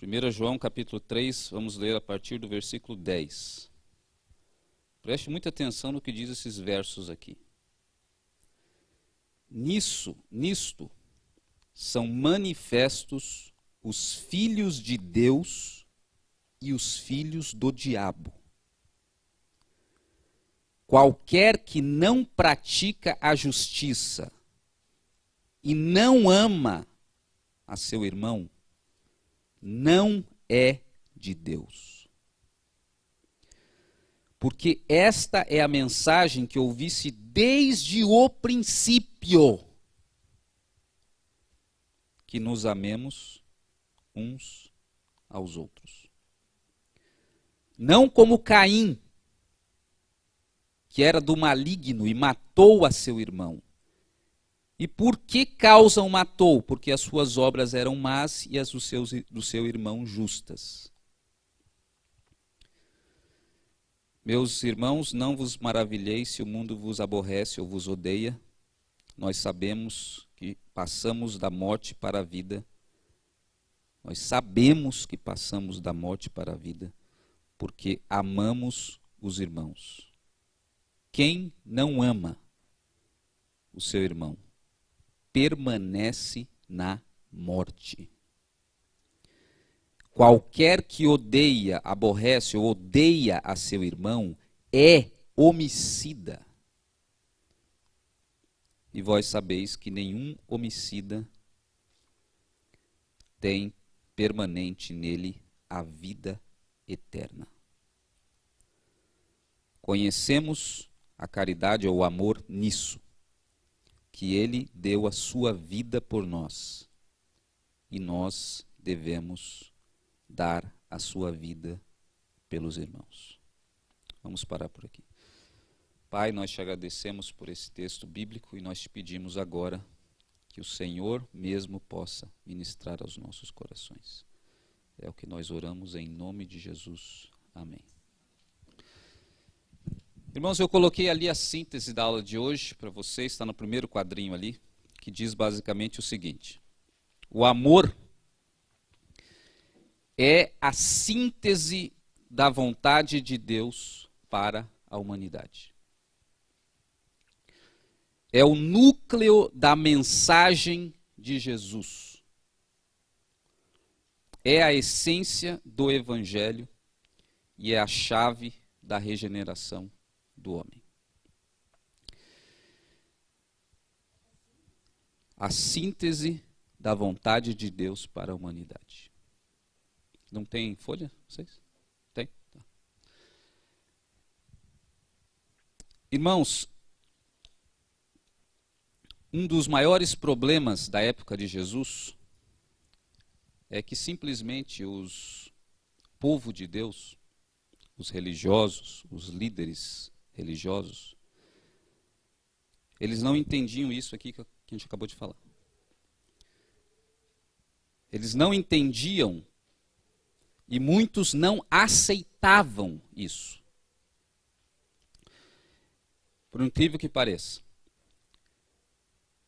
1 João capítulo 3, vamos ler a partir do versículo 10. Preste muita atenção no que diz esses versos aqui. Nisto são manifestos os filhos de Deus e os filhos do diabo. Qualquer que não pratica a justiça e não ama a seu irmão, não é de Deus. Porque esta é a mensagem que ouvisse desde o princípio, que nos amemos uns aos outros. Não como Caim, que era do maligno e matou a seu irmão. E por que causa o matou? Porque as suas obras eram más e as do seu irmão justas. Meus irmãos, não vos maravilheis se o mundo vos aborrece ou vos odeia. Nós sabemos que passamos da morte para a vida. Nós sabemos que passamos da morte para a vida, porque amamos os irmãos. Quem não ama o seu irmão permanece na morte. Qualquer que odeia, aborrece ou odeia a seu irmão é homicida. E vós sabeis que nenhum homicida tem permanente nele a vida eterna. Conhecemos a caridade ou o amor nisso, que ele deu a sua vida por nós, e nós devemos dar a sua vida pelos irmãos. Vamos parar por aqui. Pai, nós te agradecemos por esse texto bíblico e nós te pedimos agora que o Senhor mesmo possa ministrar aos nossos corações. É o que nós oramos em nome de Jesus. Amém. Irmãos, eu coloquei ali a síntese da aula de hoje para vocês, está no primeiro quadrinho ali, que diz basicamente o seguinte: o amor é a síntese da vontade de Deus para a humanidade. É o núcleo da mensagem de Jesus. É a essência do Evangelho e é a chave da regeneração do homem. A síntese da vontade de Deus para a humanidade. Não tem folha? Vocês? Tem? Tá. Irmãos, um dos maiores problemas da época de Jesus é que simplesmente o povo de Deus, os religiosos, os líderes religiosos, eles não entendiam isso aqui que a gente acabou de falar. Eles não entendiam e muitos não aceitavam isso. Por incrível que pareça.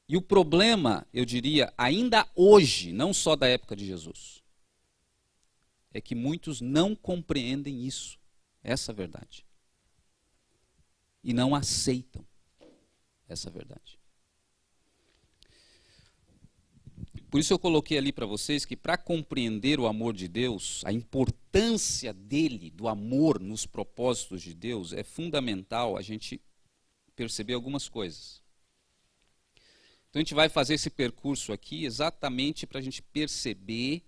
E o problema, eu diria, ainda hoje, não só da época de Jesus, é que muitos não compreendem isso, essa verdade. E não aceitam essa verdade. Por isso eu coloquei ali para vocês que para compreender o amor de Deus, a importância dele, do amor nos propósitos de Deus, é fundamental a gente perceber algumas coisas. Então a gente vai fazer esse percurso aqui exatamente para a gente perceber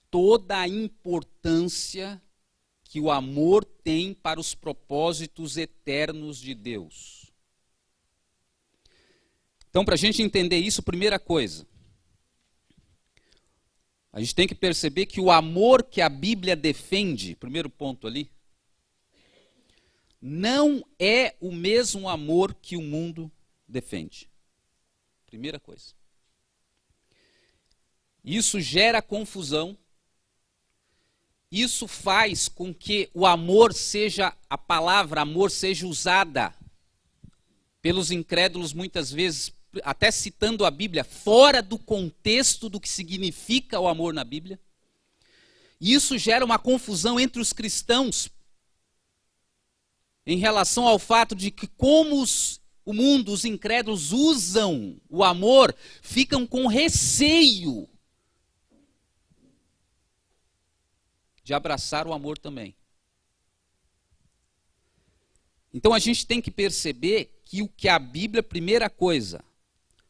toda a importância que o amor tem para os propósitos eternos de Deus. Então, para a gente entender isso, primeira coisa, a gente tem que perceber que o amor que a Bíblia defende, primeiro ponto ali, não é o mesmo amor que o mundo defende. Primeira coisa. Isso gera confusão. Isso faz com que o amor seja, a palavra amor seja usada pelos incrédulos muitas vezes, até citando a Bíblia, fora do contexto do que significa o amor na Bíblia. E isso gera uma confusão entre os cristãos em relação ao fato de que como o mundo, os incrédulos usam o amor, ficam com receio de abraçar o amor também. Então a gente tem que perceber que o que a Bíblia, primeira coisa,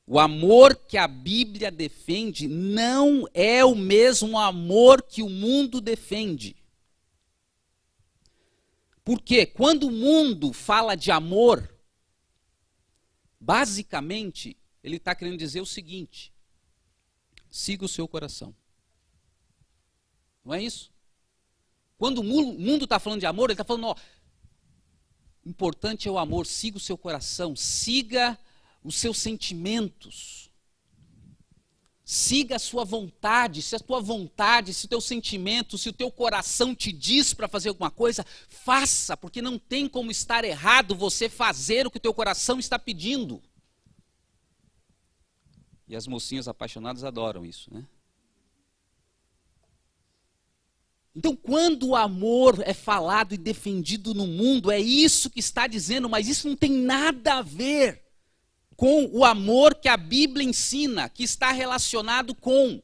o amor que a Bíblia defende não é o mesmo amor que o mundo defende. Porque quando o mundo fala de amor, basicamente ele está querendo dizer o seguinte: siga o seu coração. Não é isso? Quando o mundo está falando de amor, ele está falando, ó, importante é o amor, siga o seu coração, siga os seus sentimentos, siga a sua vontade. Se a tua vontade, se o teu sentimento, se o teu coração te diz para fazer alguma coisa, faça, porque não tem como estar errado você fazer o que o teu coração está pedindo. E as mocinhas apaixonadas adoram isso, né? Então, quando o amor é falado e defendido no mundo, é isso que está dizendo, mas isso não tem nada a ver com o amor que a Bíblia ensina, que está relacionado com,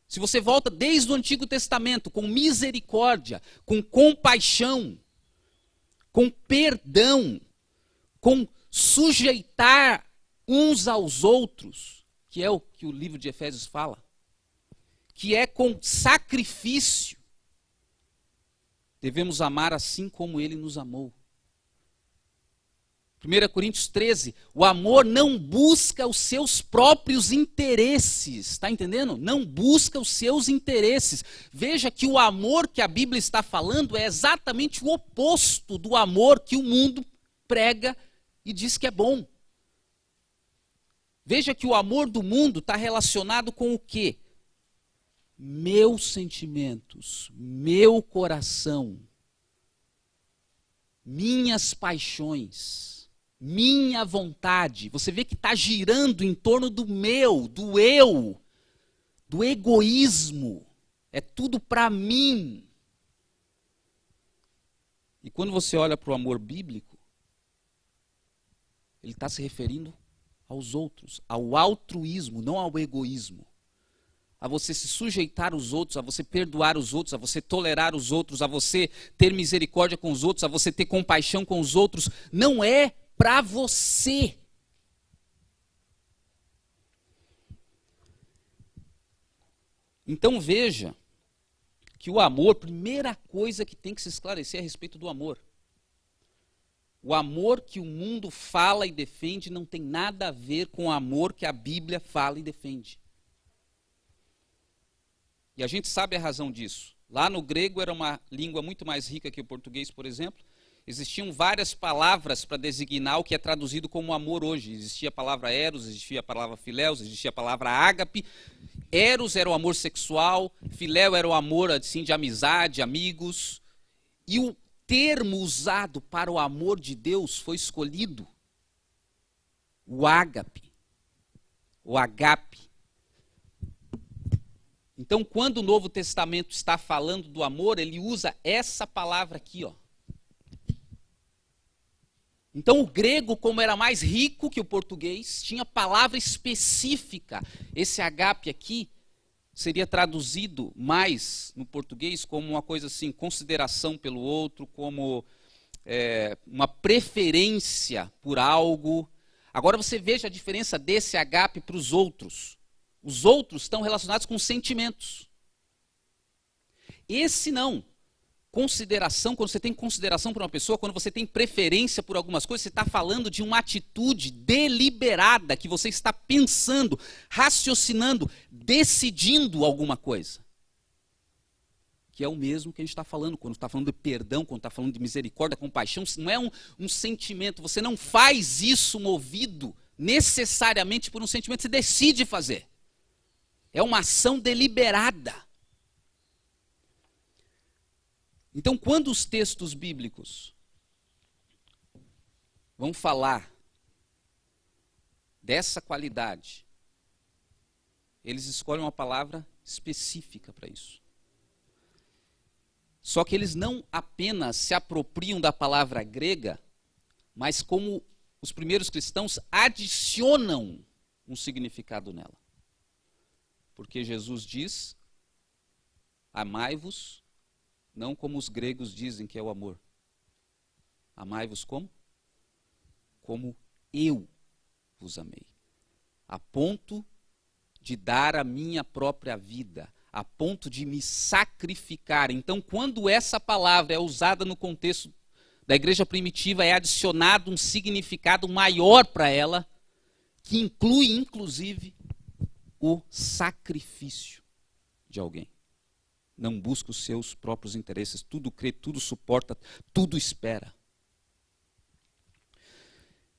se você volta desde o Antigo Testamento, com misericórdia, com compaixão, com perdão, com sujeitar uns aos outros, que é o que o livro de Efésios fala, que é com sacrifício. Devemos amar assim como ele nos amou. 1 Coríntios 13, o amor não busca os seus próprios interesses, está entendendo? Não busca os seus interesses. Veja que o amor que a Bíblia está falando é exatamente o oposto do amor que o mundo prega e diz que é bom. Veja que o amor do mundo está relacionado com o quê? Meus sentimentos, meu coração, minhas paixões, minha vontade. Você vê que está girando em torno do meu, do eu, do egoísmo. É tudo para mim. E quando você olha para o amor bíblico, ele está se referindo aos outros, ao altruísmo, não ao egoísmo. A você se sujeitar aos outros, a você perdoar os outros, a você tolerar os outros, a você ter misericórdia com os outros, a você ter compaixão com os outros, não é para você. Então veja que o amor, primeira coisa que tem que se esclarecer a respeito do amor. O amor que o mundo fala e defende não tem nada a ver com o amor que a Bíblia fala e defende. E a gente sabe a razão disso. Lá no grego era uma língua muito mais rica que o português, por exemplo. Existiam várias palavras para designar o que é traduzido como amor hoje. Existia a palavra eros, existia a palavra filéus, existia a palavra ágape. Eros era o amor sexual, filéu era o amor assim, de amizade, amigos. E o termo usado para o amor de Deus foi escolhido, o ágape, o agape. Então, quando o Novo Testamento está falando do amor, ele usa essa palavra aqui, ó. Então, o grego, como era mais rico que o português, tinha palavra específica. Esse agape aqui seria traduzido mais no português como uma coisa assim, consideração pelo outro, como uma preferência por algo. Agora você veja a diferença desse agape para os outros. Os outros estão relacionados com sentimentos. Esse não. Consideração, quando você tem consideração por uma pessoa, quando você tem preferência por algumas coisas, você está falando de uma atitude deliberada, que você está pensando, raciocinando, decidindo alguma coisa. Que é o mesmo que a gente está falando, quando está falando de perdão, quando está falando de misericórdia, compaixão, não é um sentimento, você não faz isso movido necessariamente por um sentimento, você decide fazer. É uma ação deliberada. Então, quando os textos bíblicos vão falar dessa qualidade, eles escolhem uma palavra específica para isso. Só que eles não apenas se apropriam da palavra grega, mas como os primeiros cristãos adicionam um significado nela. Porque Jesus diz, amai-vos, não como os gregos dizem que é o amor. Amai-vos como? Como eu vos amei. A ponto de dar a minha própria vida, a ponto de me sacrificar. Então, quando essa palavra é usada no contexto da igreja primitiva, é adicionado um significado maior para ela, que inclui, inclusive, o sacrifício de alguém. Não busca os seus próprios interesses, tudo crê, tudo suporta, tudo espera.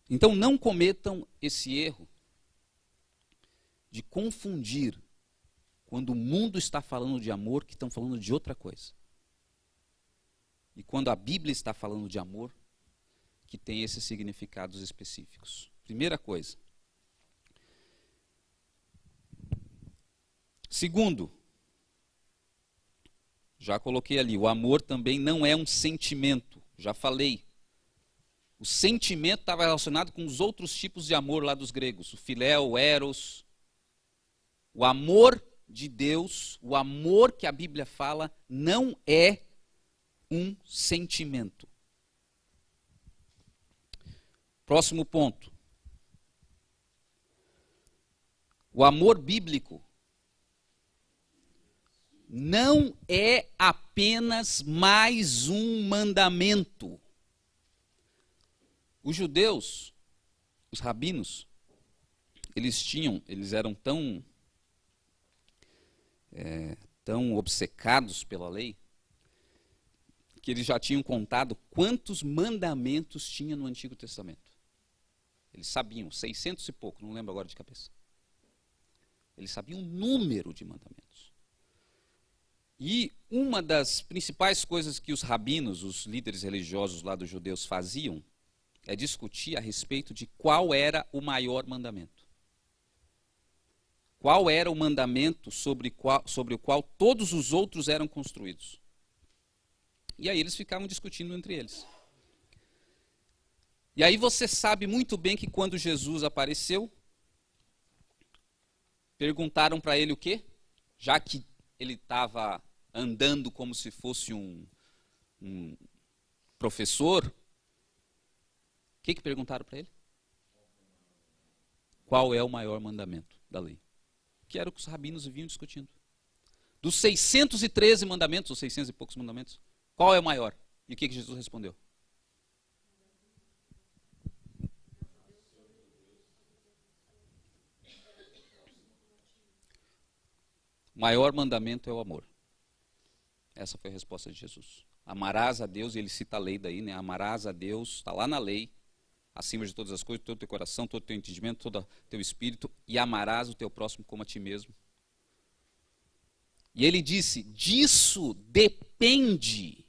Então, não cometam esse erro de confundir quando o mundo está falando de amor, que estão falando de outra coisa. E quando a Bíblia está falando de amor, que tem esses significados específicos. Primeira coisa. Segundo, já coloquei ali, o amor também não é um sentimento, já falei. O sentimento estava relacionado com os outros tipos de amor lá dos gregos, o filéu, o eros. O amor de Deus, o amor que a Bíblia fala, não é um sentimento. Próximo ponto. O amor bíblico não é apenas mais um mandamento. Os judeus, os rabinos, eles eram tão obcecados pela lei, que eles já tinham contado quantos mandamentos tinha no Antigo Testamento. Eles sabiam, 600 e pouco, não lembro agora de cabeça. Eles sabiam o número de mandamentos. E uma das principais coisas que os rabinos, os líderes religiosos lá dos judeus faziam, é discutir a respeito de qual era o maior mandamento. Qual era o mandamento sobre o qual todos os outros eram construídos. E aí eles ficavam discutindo entre eles. E aí você sabe muito bem que quando Jesus apareceu, perguntaram para ele o quê? Já que ele estava andando como se fosse um professor, o que perguntaram para ele? Qual é o maior mandamento da lei? Que era o que os rabinos vinham discutindo. Dos 613 mandamentos, ou 600 e poucos mandamentos, qual é o maior? E o que Jesus respondeu? O maior mandamento é o amor. Essa foi a resposta de Jesus. Amarás a Deus, e ele cita a lei daí, né? Amarás a Deus, está lá na lei, acima de todas as coisas, todo o teu coração, todo o teu entendimento, todo o teu espírito, e amarás o teu próximo como a ti mesmo. E ele disse, disso depende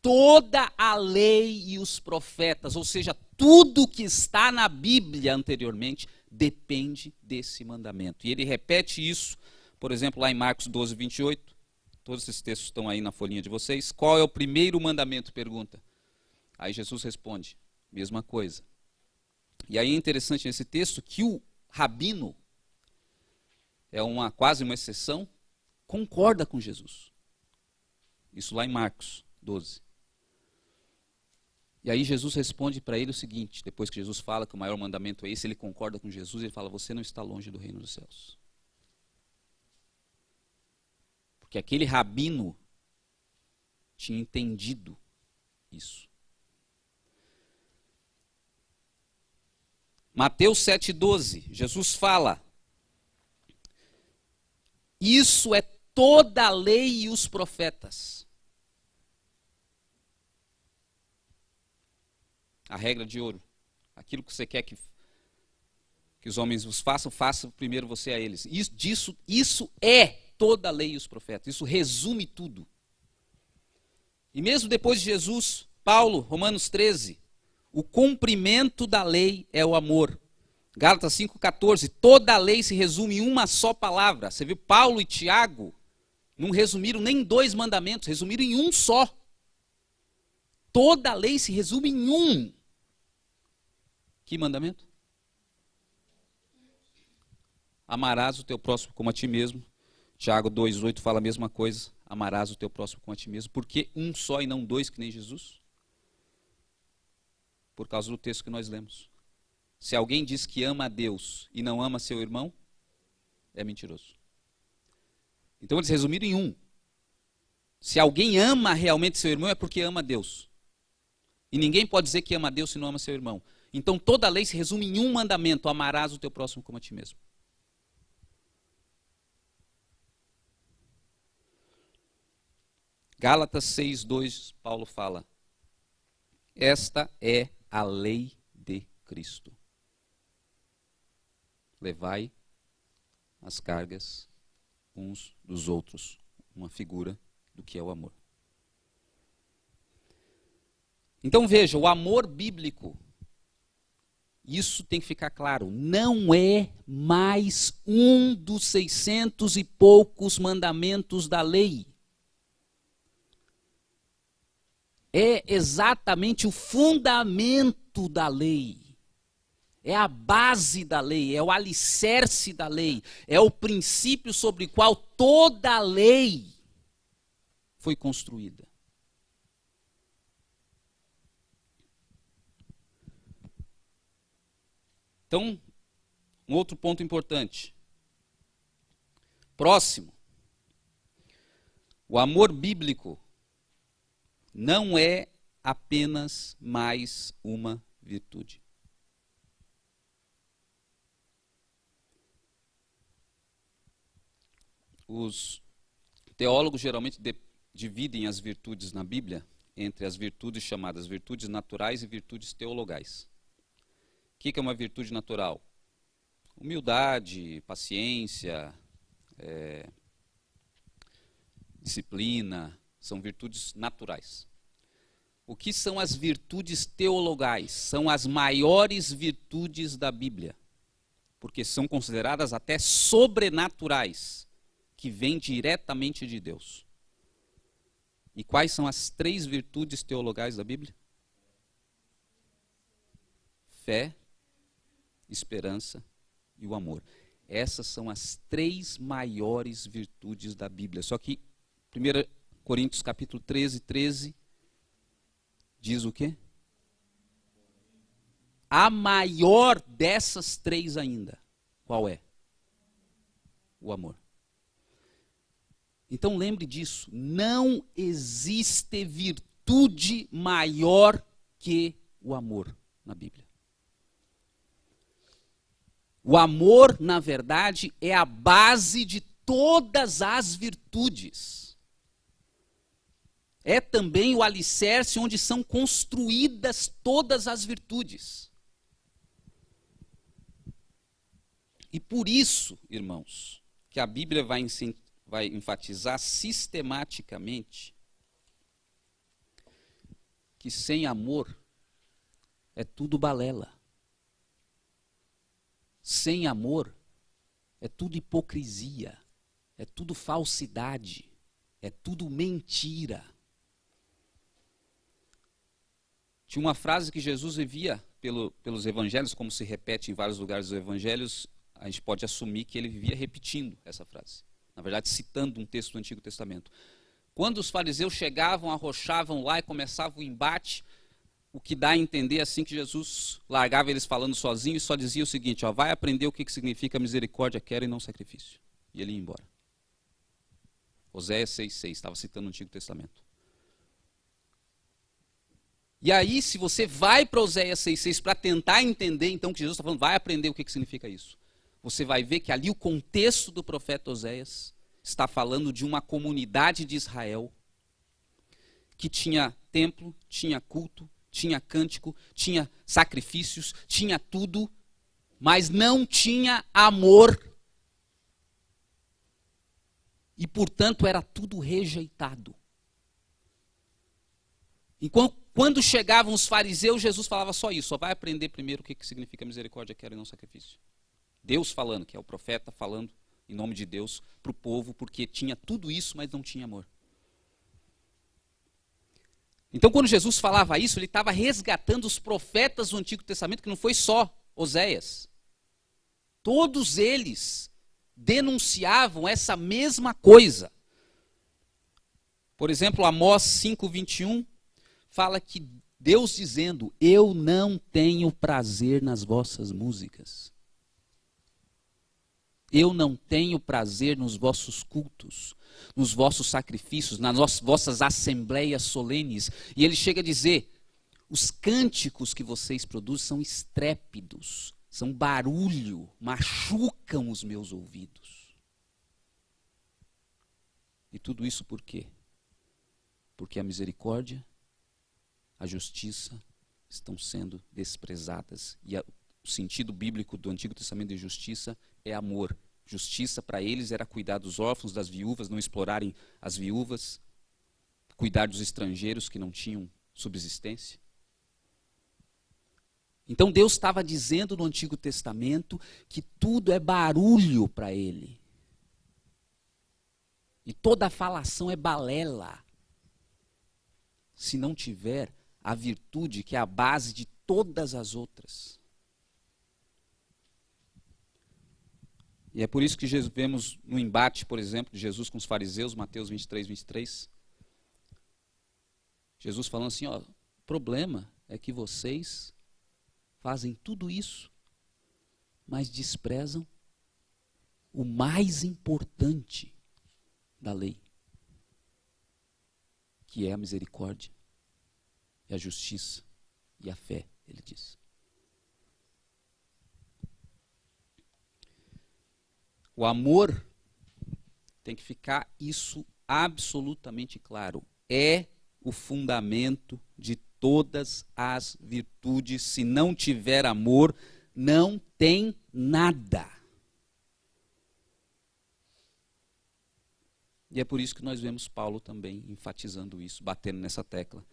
toda a lei e os profetas, ou seja, tudo que está na Bíblia anteriormente depende desse mandamento. E ele repete isso, por exemplo, lá em Marcos 12, 28, todos esses textos estão aí na folhinha de vocês. Qual é o primeiro mandamento? Pergunta. Aí Jesus responde, mesma coisa. E aí é interessante nesse texto que o rabino, quase uma exceção, concorda com Jesus. Isso lá em Marcos 12. E aí Jesus responde para ele o seguinte, depois que Jesus fala que o maior mandamento é esse, ele concorda com Jesus, ele fala, você não está longe do reino dos céus. Porque aquele rabino tinha entendido isso. Mateus 7,12, Jesus fala, isso é toda a lei e os profetas. A regra de ouro. Aquilo que você quer que os homens vos façam, faça primeiro você a eles. Isso é toda a lei e os profetas. Isso resume tudo. E mesmo depois de Jesus, Paulo, Romanos 13, o cumprimento da lei é o amor. Gálatas 5,14, toda a lei se resume em uma só palavra. Você viu Paulo e Tiago, Não resumiram nem em 2 mandamentos, resumiram em um só. Toda a lei se resume em um. Que mandamento? Amarás o teu próximo como a ti mesmo. Tiago 2,8 fala a mesma coisa. Amarás o teu próximo como a ti mesmo. Por que um só e não 2, que nem Jesus? Por causa do texto que nós lemos. Se alguém diz que ama a Deus e não ama seu irmão, é mentiroso. Então eles resumiram em um. Se alguém ama realmente seu irmão, é porque ama a Deus. E ninguém pode dizer que ama a Deus se não ama seu irmão. Então toda a lei se resume em um mandamento: amarás o teu próximo como a ti mesmo. Gálatas 6:2, Paulo fala: esta é a lei de Cristo. Levai as cargas uns dos outros. Uma figura do que é o amor. Então veja, o amor bíblico, isso tem que ficar claro, não é mais um dos 600 e poucos mandamentos da lei. É exatamente o fundamento da lei. É a base da lei, é o alicerce da lei, é o princípio sobre o qual toda a lei foi construída. Então, um outro ponto importante. Próximo. O amor bíblico não é apenas mais uma virtude. Os teólogos geralmente dividem as virtudes na Bíblia entre as virtudes chamadas virtudes naturais e virtudes teologais. O que é uma virtude natural? Humildade, paciência, disciplina, são virtudes naturais. O que são as virtudes teologais? São as maiores virtudes da Bíblia, porque são consideradas até sobrenaturais, que vêm diretamente de Deus. E quais são as 3 virtudes teologais da Bíblia? Fé, esperança e o amor. Essas são as 3 maiores virtudes da Bíblia. Só que 1 Coríntios capítulo 13 diz o quê? A maior dessas 3 ainda. Qual é? O amor. Então lembre disso, não existe virtude maior que o amor na Bíblia. O amor, na verdade, é a base de todas as virtudes. É também o alicerce onde são construídas todas as virtudes. E por isso, irmãos, que a Bíblia vai enfatizar sistematicamente que sem amor é tudo balela. Sem amor é tudo hipocrisia, é tudo falsidade, é tudo mentira. Tinha uma frase que Jesus vivia pelos evangelhos, como se repete em vários lugares dos evangelhos, a gente pode assumir que ele vivia repetindo essa frase. Na verdade, citando um texto do Antigo Testamento. Quando os fariseus chegavam, arrochavam lá e começava o embate, o que dá a entender assim que Jesus largava eles falando sozinho e só dizia o seguinte: vai aprender o que significa misericórdia, quero e não sacrifício. E ele ia embora. Oséias 6,6, estava citando o Antigo Testamento. E aí, se você vai para Oséias 6,6 para tentar entender então o que Jesus está falando, vai aprender o que significa isso. Você vai ver que ali o contexto do profeta Oséias está falando de uma comunidade de Israel que tinha templo, tinha culto, tinha cântico, tinha sacrifícios, tinha tudo, mas não tinha amor. E, portanto, era tudo rejeitado. Enquanto, quando chegavam os fariseus, Jesus falava só isso: só vai aprender primeiro o que significa misericórdia, quero e não sacrifício. Deus falando, que é o profeta falando em nome de Deus, para o povo, porque tinha tudo isso, mas não tinha amor. Então, quando Jesus falava isso, ele estava resgatando os profetas do Antigo Testamento, que não foi só Oséias. Todos eles denunciavam essa mesma coisa. Por exemplo, Amós 5:21 fala que Deus dizendo: eu não tenho prazer nas vossas músicas. Eu não tenho prazer nos vossos cultos, nos vossos sacrifícios, nas vossas assembleias solenes. E ele chega a dizer: os cânticos que vocês produzem são estrépidos, são barulho, machucam os meus ouvidos. E tudo isso por quê? Porque a misericórdia, a justiça estão sendo desprezadas. E o sentido bíblico do Antigo Testamento de justiça é amor. Justiça para eles era cuidar dos órfãos, das viúvas, não explorarem as viúvas, cuidar dos estrangeiros que não tinham subsistência. Então Deus estava dizendo no Antigo Testamento que tudo é barulho para ele. E toda falação é balela. Se não tiver a virtude que é a base de todas as outras. E é por isso que vemos no embate, por exemplo, de Jesus com os fariseus, Mateus 23:23. Jesus falando assim, ó, o problema é que vocês fazem tudo isso, mas desprezam o mais importante da lei, que é a misericórdia, e a justiça e a fé, ele diz. O amor, tem que ficar isso absolutamente claro, é o fundamento de todas as virtudes. Se não tiver amor, não tem nada. E é por isso que nós vemos Paulo também enfatizando isso, batendo nessa tecla.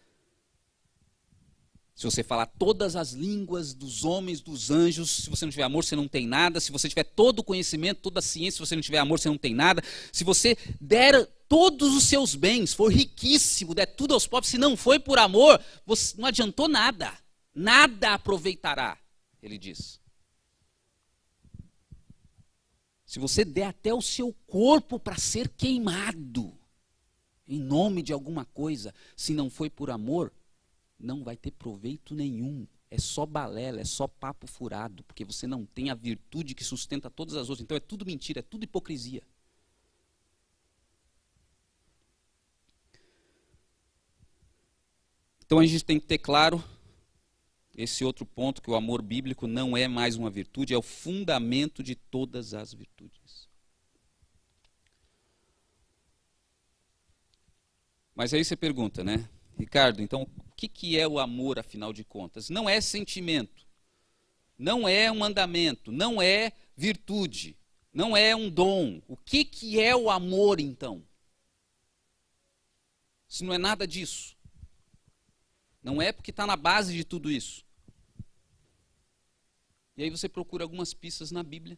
Se você falar todas as línguas dos homens, dos anjos, se você não tiver amor, você não tem nada. Se você tiver todo o conhecimento, toda a ciência, se você não tiver amor, você não tem nada. Se você der todos os seus bens, for riquíssimo, der tudo aos pobres, se não foi por amor, você não adiantou nada. Nada aproveitará, ele diz. Se você der até o seu corpo para ser queimado, em nome de alguma coisa, se não foi por amor, não vai ter proveito nenhum. É só balela, é só papo furado, porque você não tem a virtude que sustenta todas as outras. Então é tudo mentira, é tudo hipocrisia. Então a gente tem que ter claro esse outro ponto, que o amor bíblico não é mais uma virtude, é o fundamento de todas as virtudes. Mas aí você pergunta, né? Ricardo, então o que é o amor, afinal de contas? Não é sentimento, não é um mandamento, não é virtude, não é um dom. O que é o amor, então? Se não é nada disso. Não é porque está na base de tudo isso. E aí você procura algumas pistas na Bíblia.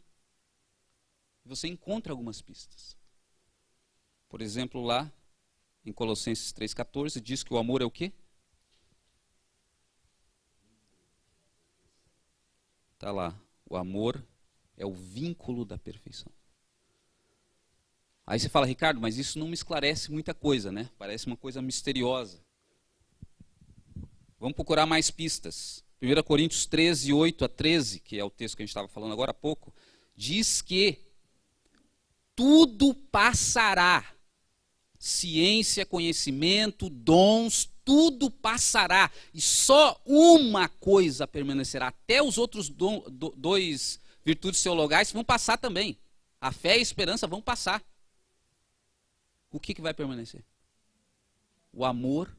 E você encontra algumas pistas. Por exemplo, lá em Colossenses 3,14, diz que o amor é o quê? Está lá. O amor é o vínculo da perfeição. Aí você fala, Ricardo, mas isso não me esclarece muita coisa, né? Parece uma coisa misteriosa. Vamos procurar mais pistas. 1 Coríntios 13, 8 a 13, que é o texto que a gente estava falando agora há pouco, diz que tudo passará. Ciência, conhecimento, dons, tudo passará. E só uma coisa permanecerá. Até os outros dois virtudes teologais vão passar também. A fé e a esperança vão passar. O que vai permanecer? O amor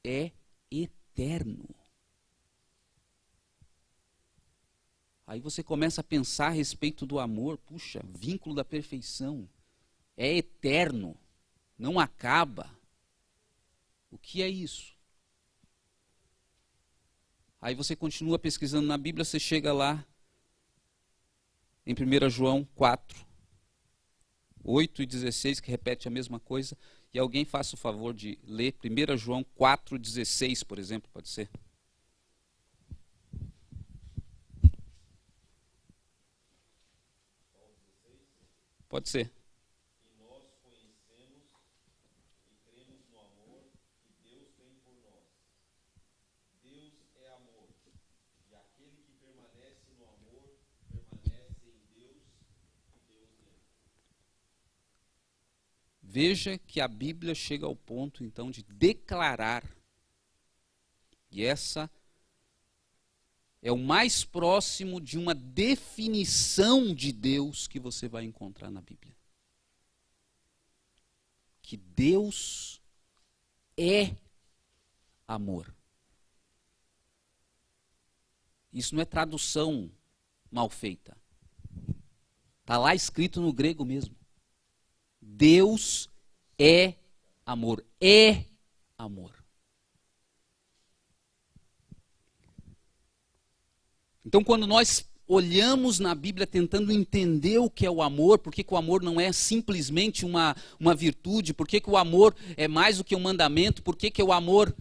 é eterno. Aí você começa a pensar a respeito do amor. Puxa, vínculo da perfeição. É eterno. Não acaba. O que é isso? Aí você continua pesquisando na Bíblia, você chega lá em 1 João 4, 8:16, que repete a mesma coisa. E alguém faça o favor de ler 1 João 4:16, por exemplo, pode ser? Pode ser. E nós conhecemos e cremos no amor que Deus tem por nós. Deus é amor, e aquele que permanece no amor, permanece em Deus e Deus nele. Veja que a Bíblia chega ao ponto, então, de declarar, e essa é o mais próximo de uma definição de Deus que você vai encontrar na Bíblia. Que Deus é amor. Isso não é tradução mal feita. Está lá escrito no grego mesmo. Deus é amor. É amor. Então, quando nós olhamos na Bíblia tentando entender o que é o amor, por que o amor não é simplesmente uma virtude, por que o amor é mais do que um mandamento, por que o amor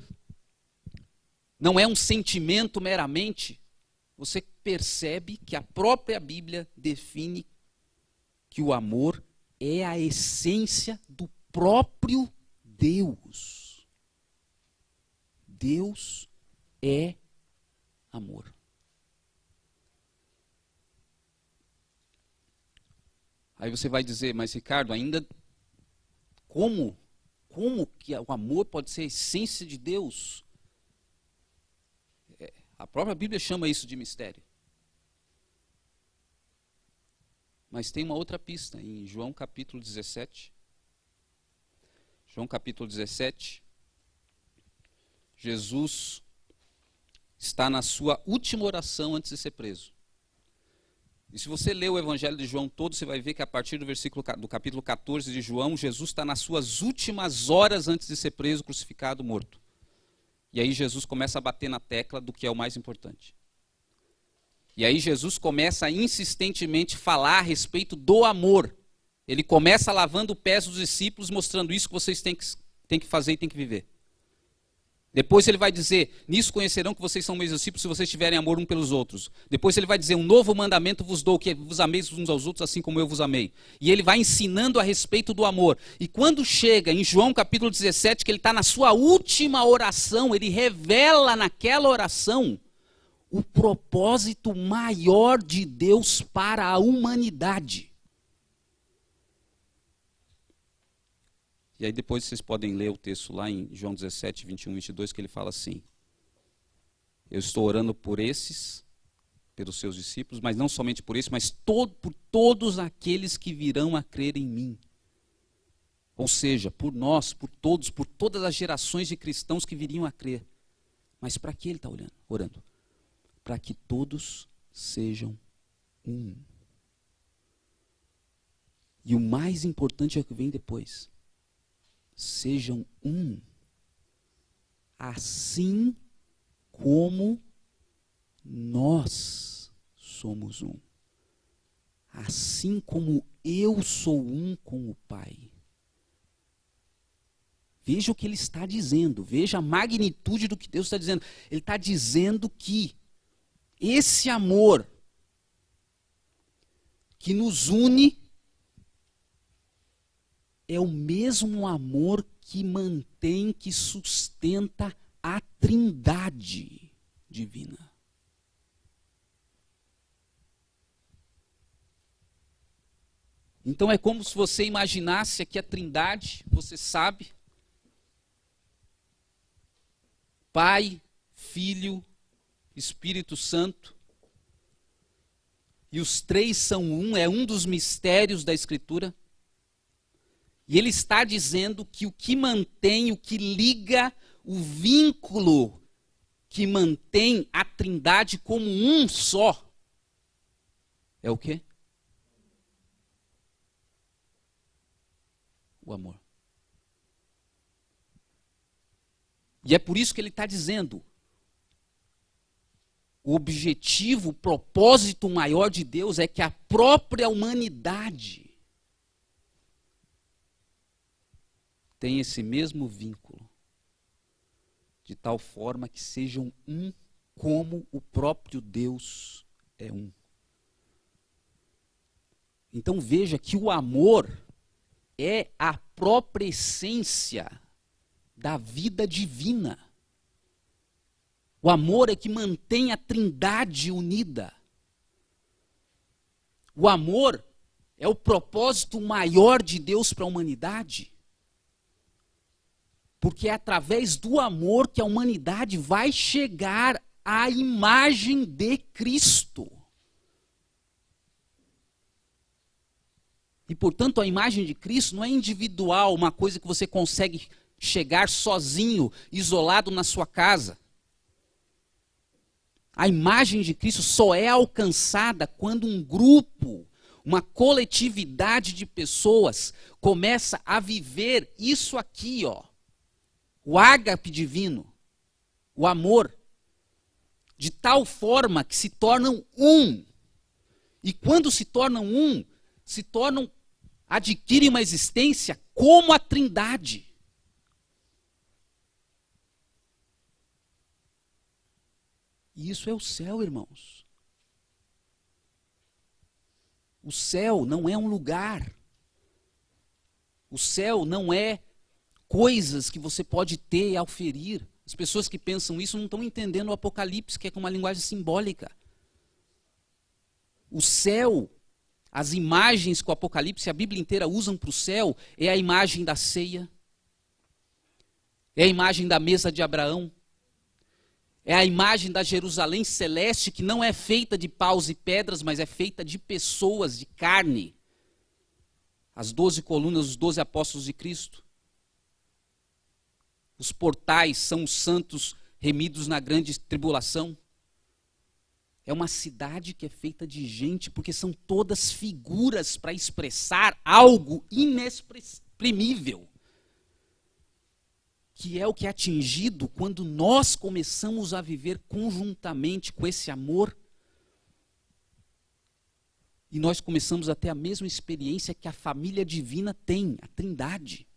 não é um sentimento meramente, você percebe que a própria Bíblia define que o amor é a essência do próprio Deus. Deus é amor. Aí você vai dizer, mas Ricardo, ainda como que o amor pode ser a essência de Deus? A própria Bíblia chama isso de mistério. Mas tem uma outra pista, em João capítulo 17. João capítulo 17, Jesus está na sua última oração antes de ser preso. E se você ler o Evangelho de João todo, você vai ver que a partir do capítulo 14 de João, Jesus está nas suas últimas horas antes de ser preso, crucificado, morto. E aí Jesus começa a bater na tecla do que é o mais importante. E aí Jesus começa a insistentemente falar a respeito do amor. Ele começa lavando os pés dos discípulos, mostrando isso que vocês têm que fazer e têm que viver. Depois ele vai dizer, nisso conhecerão que vocês são meus discípulos se vocês tiverem amor um pelos outros. Depois ele vai dizer, um novo mandamento vos dou, que vos ameis uns aos outros assim como eu vos amei. E ele vai ensinando a respeito do amor. E quando chega em João capítulo 17, que ele está na sua última oração, ele revela naquela oração o propósito maior de Deus para a humanidade. E aí depois vocês podem ler o texto lá em João 17, 21, 22, que ele fala assim: eu estou orando por esses, pelos seus discípulos, mas não somente por esses, mas por todos aqueles que virão a crer em mim. Ou seja, por nós, por todos, por todas as gerações de cristãos que viriam a crer. Mas para que ele está orando? Para que todos sejam um. E o mais importante é o que vem depois. Sejam um, assim como nós somos um. Assim como eu sou um com o Pai. Veja o que ele está dizendo, veja a magnitude do que Deus está dizendo. Ele está dizendo que esse amor que nos une é o mesmo amor que mantém, que sustenta a Trindade divina. Então é como se você imaginasse aqui a Trindade, você sabe, Pai, Filho, Espírito Santo, e os três são um, é um dos mistérios da Escritura. E ele está dizendo que o que mantém, o que liga, o vínculo que mantém a Trindade como um só, é o quê? O amor. E é por isso que ele está dizendo, o objetivo, o propósito maior de Deus é que a própria humanidade têm esse mesmo vínculo, de tal forma que sejam um como o próprio Deus é um. Então veja que o amor é a própria essência da vida divina. O amor é que mantém a Trindade unida. O amor é o propósito maior de Deus para a humanidade. Porque é através do amor que a humanidade vai chegar à imagem de Cristo. E, portanto, a imagem de Cristo não é individual, uma coisa que você consegue chegar sozinho, isolado na sua casa. A imagem de Cristo só é alcançada quando um grupo, uma coletividade de pessoas começa a viver isso aqui, ó, o ágape divino, o amor, de tal forma que se tornam um. E quando se tornam um, adquirem uma existência como a Trindade. E isso é o céu, irmãos. O céu não é um lugar. O céu não é coisas que você pode ter e auferir. As pessoas que pensam isso não estão entendendo o Apocalipse, que é com uma linguagem simbólica. O céu, as imagens que o Apocalipse e a Bíblia inteira usam para o céu, é a imagem da ceia, é a imagem da mesa de Abraão, é a imagem da Jerusalém celeste, que não é feita de paus e pedras, mas é feita de pessoas, de carne. As 12 colunas, os 12 apóstolos de Cristo. Os portais são os santos remidos na grande tribulação. É uma cidade que é feita de gente, porque são todas figuras para expressar algo inexprimível. Que é o que é atingido quando nós começamos a viver conjuntamente com esse amor. E nós começamos a ter a mesma experiência que a família divina tem, a Trindade.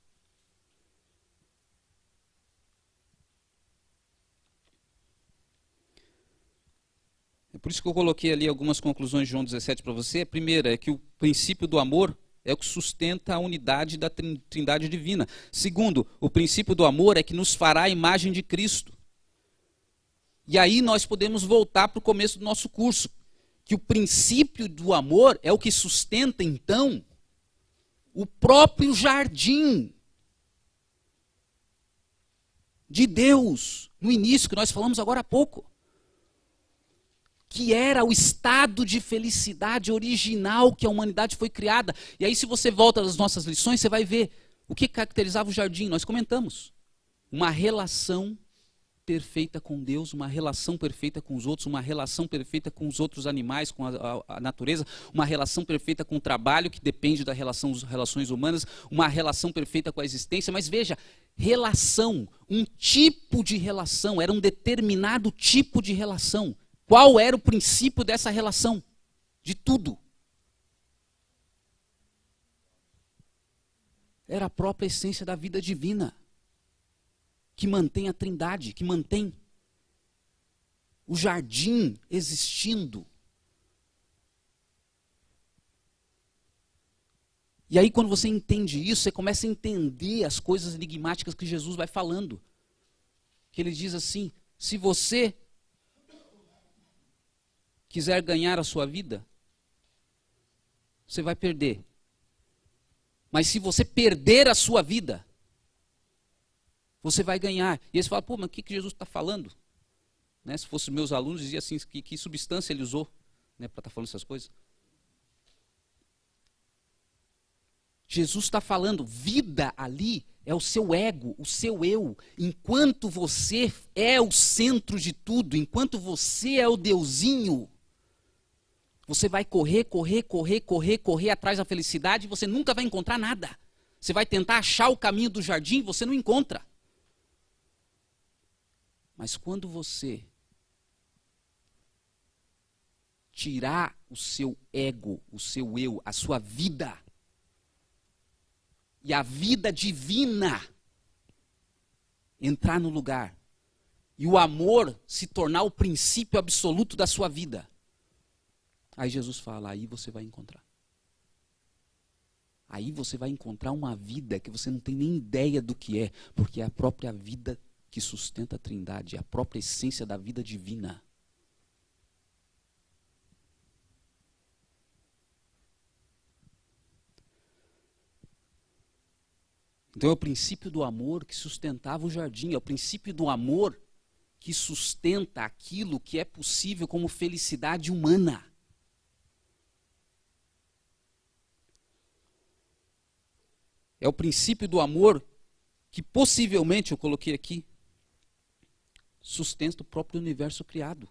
É por isso que eu coloquei ali algumas conclusões de João 17 para você. A primeira é que o princípio do amor é o que sustenta a unidade da Trindade divina. Segundo, o princípio do amor é que nos fará a imagem de Cristo. E aí nós podemos voltar para o começo do nosso curso, que o princípio do amor é o que sustenta, então, o próprio jardim de Deus, no início, que nós falamos agora há pouco. Que era o estado de felicidade original que a humanidade foi criada. E aí, se você volta às nossas lições, você vai ver o que caracterizava o jardim. Nós comentamos. Uma relação perfeita com Deus, uma relação perfeita com os outros, uma relação perfeita com os outros animais, com a natureza, uma relação perfeita com o trabalho, que depende das relações humanas, uma relação perfeita com a existência. Mas veja, relação, um tipo de relação, era um determinado tipo de relação. Qual era o princípio dessa relação? De tudo. Era a própria essência da vida divina, que mantém a Trindade, que mantém o jardim existindo. E aí, quando você entende isso, você começa a entender as coisas enigmáticas que Jesus vai falando. Que ele diz assim: se você quiser ganhar a sua vida, você vai perder. Mas se você perder a sua vida, você vai ganhar. E aí você fala, pô, mas o que Jesus está falando? Né? Se fossem meus alunos, dizia assim, que substância ele usou, né, para estar falando essas coisas. Jesus está falando, vida ali é o seu ego, o seu eu. Enquanto você é o centro de tudo, enquanto você é o deusinho, você vai correr atrás da felicidade e você nunca vai encontrar nada. Você vai tentar achar o caminho do jardim, você não encontra. Mas quando você tirar o seu ego, o seu eu, a sua vida, e a vida divina entrar no lugar. E o amor se tornar o princípio absoluto da sua vida. Aí Jesus fala, aí você vai encontrar. Aí você vai encontrar uma vida que você não tem nem ideia do que é, porque é a própria vida que sustenta a Trindade, é a própria essência da vida divina. Então é o princípio do amor que sustentava o jardim, é o princípio do amor que sustenta aquilo que é possível como felicidade humana. É o princípio do amor que possivelmente, eu coloquei aqui, sustenta o próprio universo criado.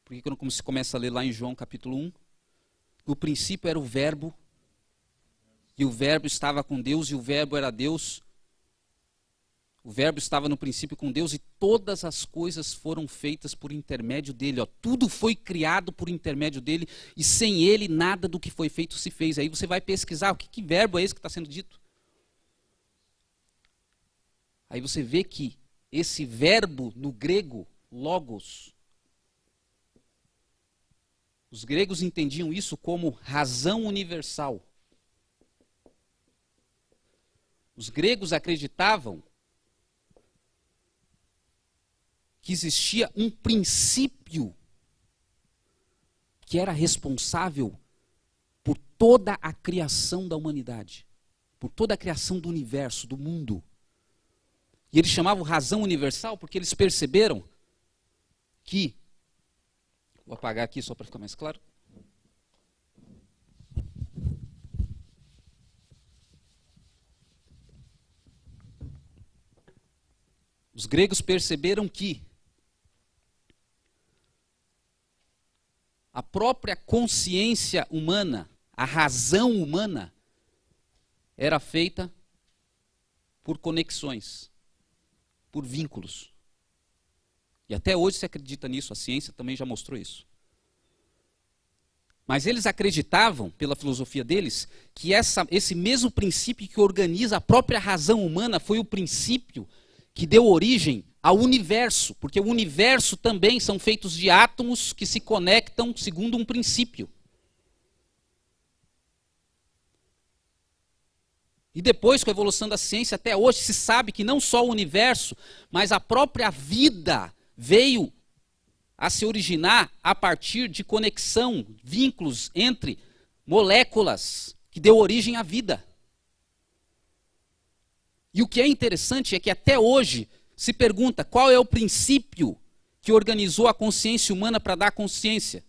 Porque quando se começa a ler lá em João capítulo 1, no princípio era o verbo, e o verbo estava com Deus, e o verbo era Deus. O verbo estava no princípio com Deus, e todas as coisas foram feitas por intermédio dele. Ó, tudo foi criado por intermédio dele, e sem ele nada do que foi feito se fez. Aí você vai pesquisar, que verbo é esse que está sendo dito? Aí você vê que esse verbo no grego, logos, os gregos entendiam isso como razão universal. Os gregos acreditavam que existia um princípio que era responsável por toda a criação da humanidade, por toda a criação do universo, do mundo. E eles chamavam razão universal porque eles perceberam que, vou apagar aqui só para ficar mais claro. Os gregos perceberam que a própria consciência humana, a razão humana, era feita por conexões, por vínculos. E até hoje se acredita nisso, a ciência também já mostrou isso. Mas eles acreditavam, pela filosofia deles, que esse mesmo princípio que organiza a própria razão humana foi o princípio que deu origem ao universo, porque o universo também são feitos de átomos que se conectam segundo um princípio. E depois, com a evolução da ciência, até hoje se sabe que não só o universo, mas a própria vida veio a se originar a partir de conexão, vínculos entre moléculas que deu origem à vida. E o que é interessante é que até hoje se pergunta qual é o princípio que organizou a consciência humana para dar consciência.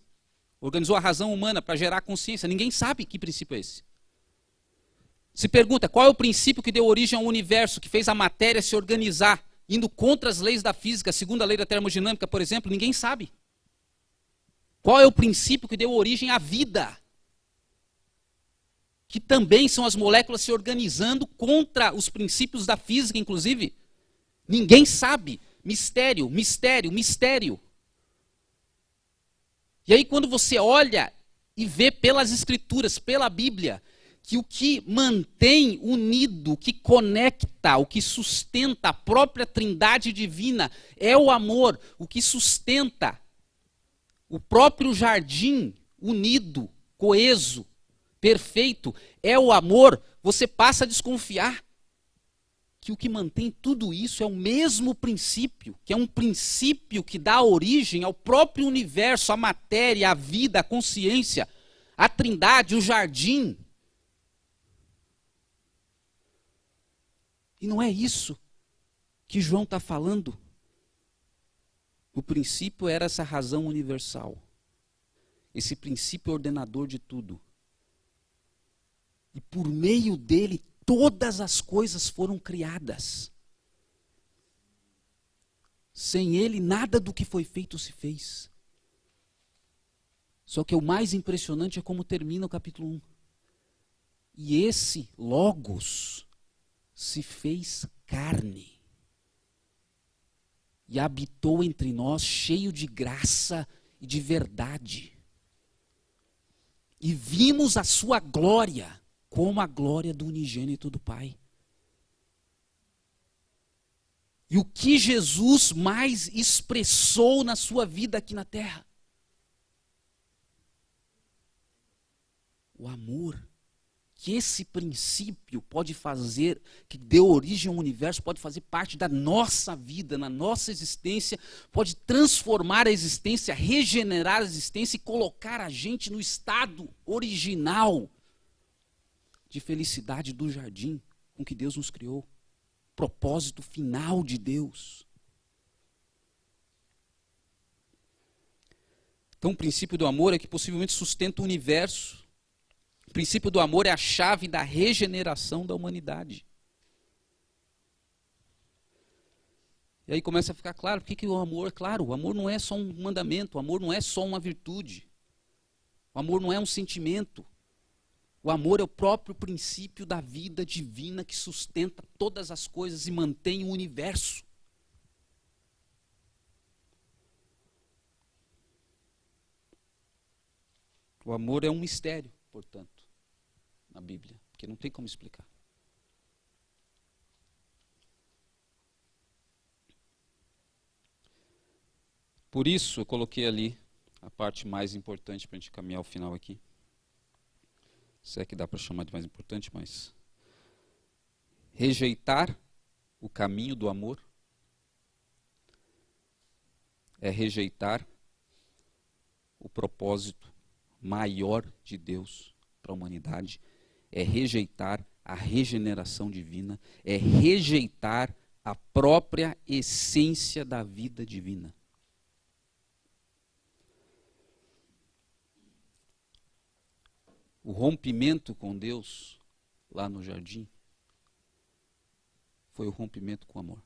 Organizou a razão humana para gerar consciência. Ninguém sabe que princípio é esse. Se pergunta qual é o princípio que deu origem ao universo, que fez a matéria se organizar, indo contra as leis da física, segundo a lei da termodinâmica, por exemplo, ninguém sabe. Qual é o princípio que deu origem à vida? Que também são as moléculas se organizando contra os princípios da física, inclusive. Ninguém sabe. Mistério, mistério, mistério. E aí quando você olha e vê pelas escrituras, pela Bíblia, que o que mantém unido, o que conecta, o que sustenta a própria Trindade divina é o amor, o que sustenta o próprio jardim unido, coeso, perfeito, é o amor, você passa a desconfiar que o que mantém tudo isso é o mesmo princípio, que é um princípio que dá origem ao próprio universo, a matéria, a vida, a consciência, a Trindade, o jardim. E não é isso que João está falando. O princípio era essa razão universal, esse princípio ordenador de tudo. E por meio dele, todas as coisas foram criadas. Sem ele, nada do que foi feito se fez. Só que o mais impressionante é como termina o capítulo 1. E esse Logos se fez carne e habitou entre nós cheio de graça e de verdade. E vimos a sua glória, como a glória do unigênito do Pai. E o que Jesus mais expressou na sua vida aqui na terra? O amor. Que esse princípio pode fazer, que deu origem ao universo, pode fazer parte da nossa vida, na nossa existência, pode transformar a existência, regenerar a existência e colocar a gente no estado original de felicidade do jardim com que Deus nos criou. Propósito final de Deus. Então o princípio do amor é que possivelmente sustenta o universo. O princípio do amor é a chave da regeneração da humanidade. E aí começa a ficar claro, por que o amor? Claro, o amor não é só um mandamento, o amor não é só uma virtude. O amor não é um sentimento. O amor é o próprio princípio da vida divina que sustenta todas as coisas e mantém o universo. O amor é um mistério, portanto, na Bíblia, porque não tem como explicar. Por isso eu coloquei ali a parte mais importante para a gente caminhar ao final aqui. Se é que dá para chamar de mais importante, mas rejeitar o caminho do amor é rejeitar o propósito maior de Deus para a humanidade, é rejeitar a regeneração divina, é rejeitar a própria essência da vida divina. O rompimento com Deus, lá no jardim, foi o rompimento com o amor.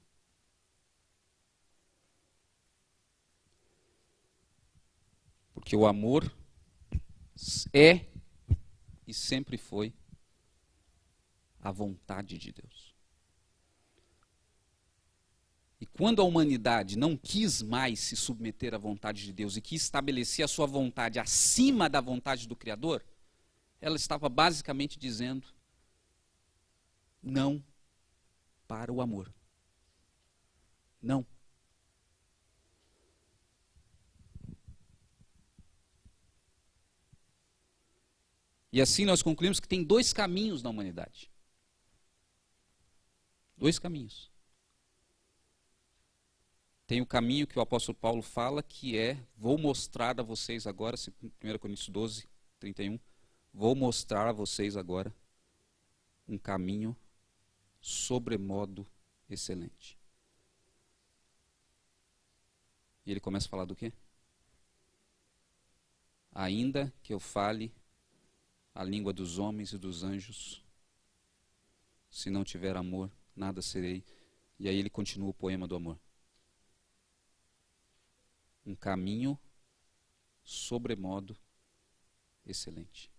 Porque o amor é e sempre foi a vontade de Deus. E quando a humanidade não quis mais se submeter à vontade de Deus e quis estabelecer a sua vontade acima da vontade do Criador, ela estava basicamente dizendo não para o amor. Não. E assim nós concluímos que tem dois caminhos na humanidade. Dois caminhos. Tem o caminho que o apóstolo Paulo fala, que é, vou mostrar a vocês agora, 1 Coríntios 12, 31, vou mostrar a vocês agora um caminho sobremodo excelente. E ele começa a falar do quê? Ainda que eu fale a língua dos homens e dos anjos, se não tiver amor, nada serei. E aí ele continua o poema do amor. Um caminho sobremodo excelente.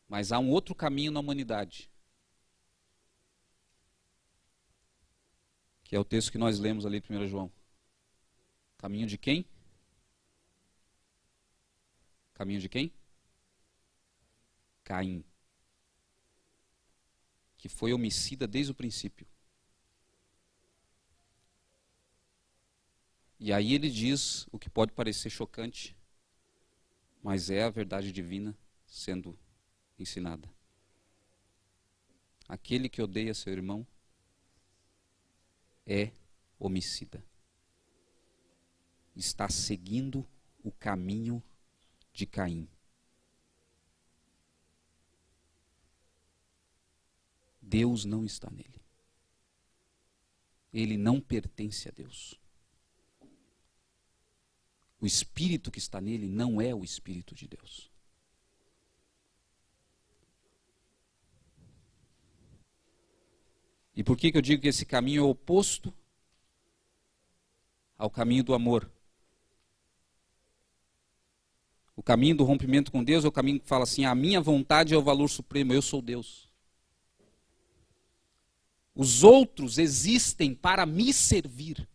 Mas há um outro caminho na humanidade, que é o texto que nós lemos ali em 1 João. Caminho de quem? Caminho de quem? Caim. Que foi homicida desde o princípio. E aí ele diz o que pode parecer chocante, mas é a verdade divina sendo ensinada. Aquele que odeia seu irmão é homicida. Está seguindo o caminho de Caim. Deus não está nele. Ele não pertence a Deus. O espírito que está nele não é o espírito de Deus. E por que eu digo que esse caminho é oposto ao caminho do amor? O caminho do rompimento com Deus é o caminho que fala assim, a minha vontade é o valor supremo, eu sou Deus. Os outros existem para me servir.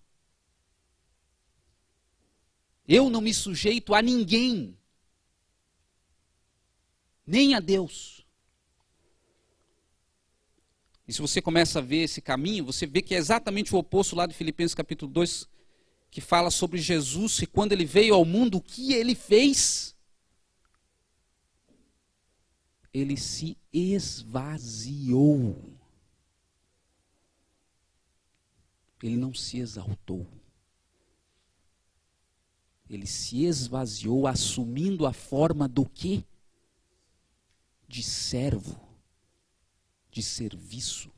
Eu não me sujeito a ninguém. nem a Deus. E se você começa a ver esse caminho, você vê que é exatamente o oposto lá de Filipenses capítulo 2, que fala sobre Jesus, e quando ele veio ao mundo, o que ele fez? Ele se esvaziou. Ele não se exaltou. Ele se esvaziou, assumindo a forma do quê? De servo, de serviço,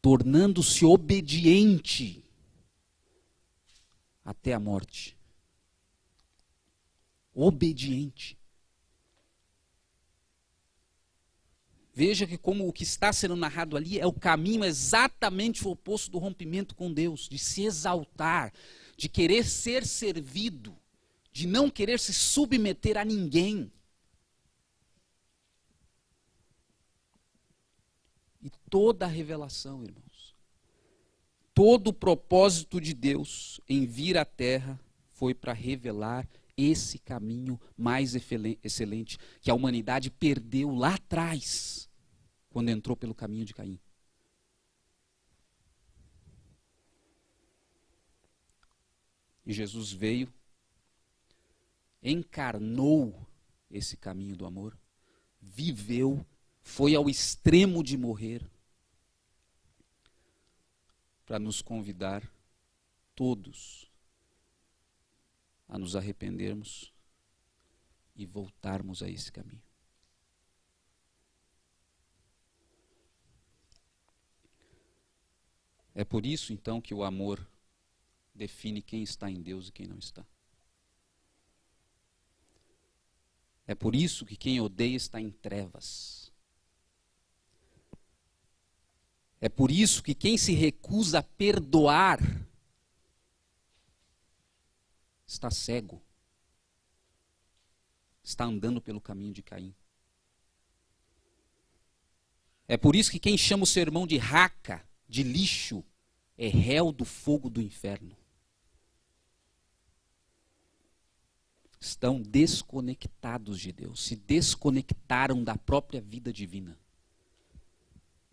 tornando-se obediente até a morte. Obediente. Veja que como o que está sendo narrado ali é o caminho exatamente o oposto do rompimento com Deus, de se exaltar, de querer ser servido, de não querer se submeter a ninguém. E toda a revelação, irmãos, todo o propósito de Deus em vir à terra foi para revelar esse caminho mais excelente que a humanidade perdeu lá atrás, quando entrou pelo caminho de Caim. E Jesus veio, encarnou esse caminho do amor, viveu, foi ao extremo de morrer, para nos convidar todos a nos arrependermos e voltarmos a esse caminho. É por isso, então, que o amor define quem está em Deus e quem não está. É por isso que quem odeia está em trevas. É por isso que quem se recusa a perdoar está cego. Está andando pelo caminho de Caim. É por isso que quem chama o seu irmão de raca, de lixo, é réu do fogo do inferno. Estão desconectados de Deus, se desconectaram da própria vida divina.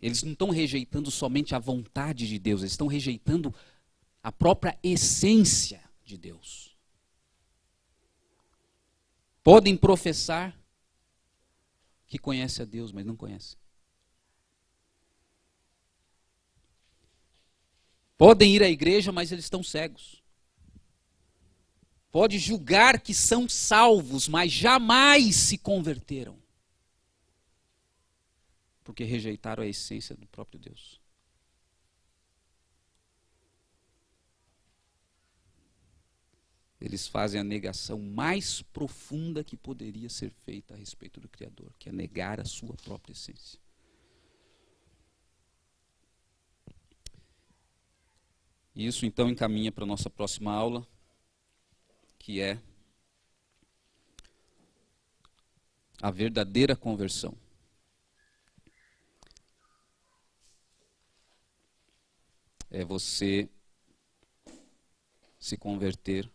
Eles não estão rejeitando somente a vontade de Deus, eles estão rejeitando a própria essência de Deus. Podem professar que conhecem a Deus, mas não conhecem. Podem ir à igreja, mas eles estão cegos. Pode julgar que são salvos, mas jamais se converteram. Porque rejeitaram a essência do próprio Deus. Eles fazem a negação mais profunda que poderia ser feita a respeito do Criador, que é negar a sua própria essência. E isso então encaminha para a nossa próxima aula, que é a verdadeira conversão. É você se converter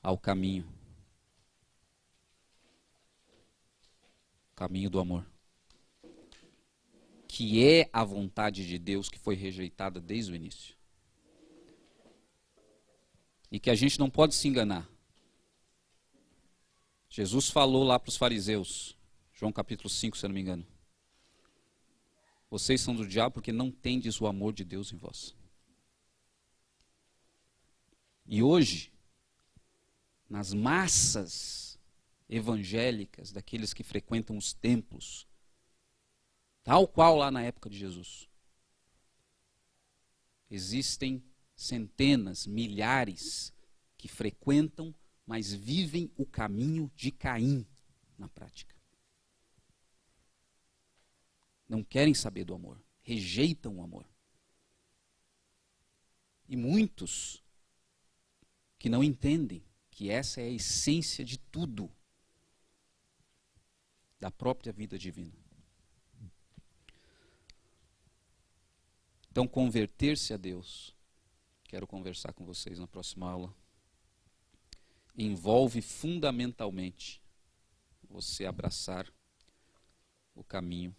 ao caminho do amor, que é a vontade de Deus que foi rejeitada desde o início. E que a gente não pode se enganar. Jesus falou lá para os fariseus, João capítulo 5, se eu não me engano. Vocês são do diabo porque não tendes o amor de Deus em vós. E hoje, nas massas evangélicas, daqueles que frequentam os templos, tal qual lá na época de Jesus, existem centenas, milhares que frequentam, mas vivem o caminho de Caim na prática. Não querem saber do amor, rejeitam o amor. E muitos que não entendem que essa é a essência de tudo, da própria vida divina. Então, converter-se a Deus, quero conversar com vocês na próxima aula, envolve fundamentalmente você abraçar o caminho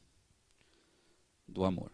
do amor.